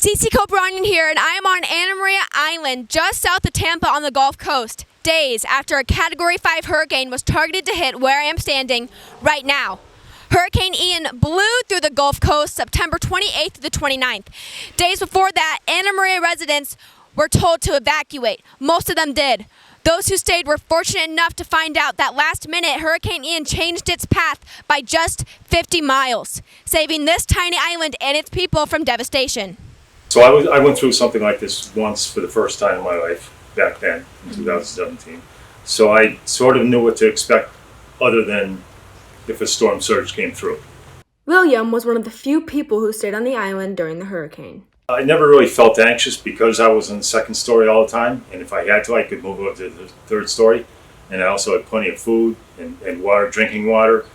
Cece Coperanian here, and I am on Anna Maria Island, just south of Tampa on the Gulf Coast, days after a Category 5 hurricane was targeted to hit where I am standing right now. Hurricane Ian blew through the Gulf Coast September 28th to the 29th. Days before that, Anna Maria residents were told to evacuate. Most of them did. Those who stayed were fortunate enough to find out that last minute Hurricane Ian changed its path by just 50 miles, saving this tiny island and its people from devastation. So I went through something like this once for the first time in my life back then, in 2017. So I sort of knew what to expect other than if a storm surge came through. William was one of the few people who stayed on the island during the hurricane. I never really felt anxious because I was in the second story all the time, and if I had to, I could move up to the third story. And I also had plenty of food and water, drinking water.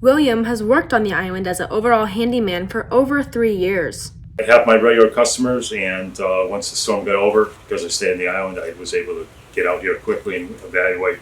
William has worked on the island as an overall handyman for over 3 years. I have my regular customers, and once the storm got over, because I stayed on the island, I was able to get out here quickly and evaluate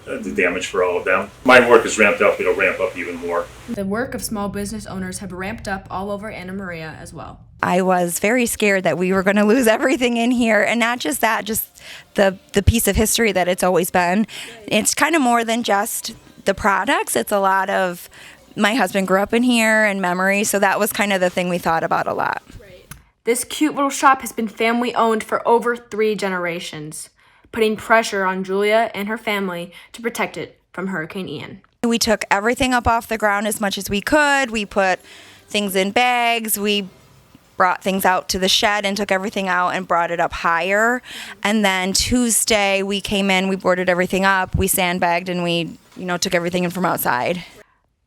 the damage for all of them. My work is ramped up. It'll ramp up even more. The work of small business owners have ramped up all over Anna Maria as well. I was very scared that we were going to lose everything in here, and not just that, just the piece of history that it's always been. It's kind of more than just the products. It's a lot of, my husband grew up in here and memories, so that was kind of the thing we thought about a lot. This cute little shop has been family owned for over 3 generations, putting pressure on Julia and her family to protect it from Hurricane Ian. We took everything up off the ground as much as we could. We put things in bags. We brought things out to the shed and took everything out and brought it up higher. And then Tuesday we came in, we boarded everything up, we sandbagged, and we, took everything in from outside.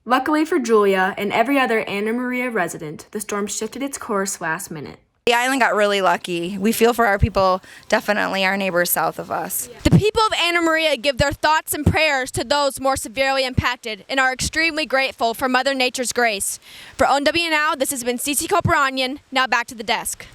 Luckily for Julia and every other Anna Maria resident, the storm shifted its course last minute. The island got really lucky. We feel for our people, definitely our neighbors south of us. The people of Anna Maria give their thoughts and prayers to those more severely impacted and are extremely grateful for Mother Nature's grace. For ONW Now, this has been Cece Coperanian. Now back to the desk.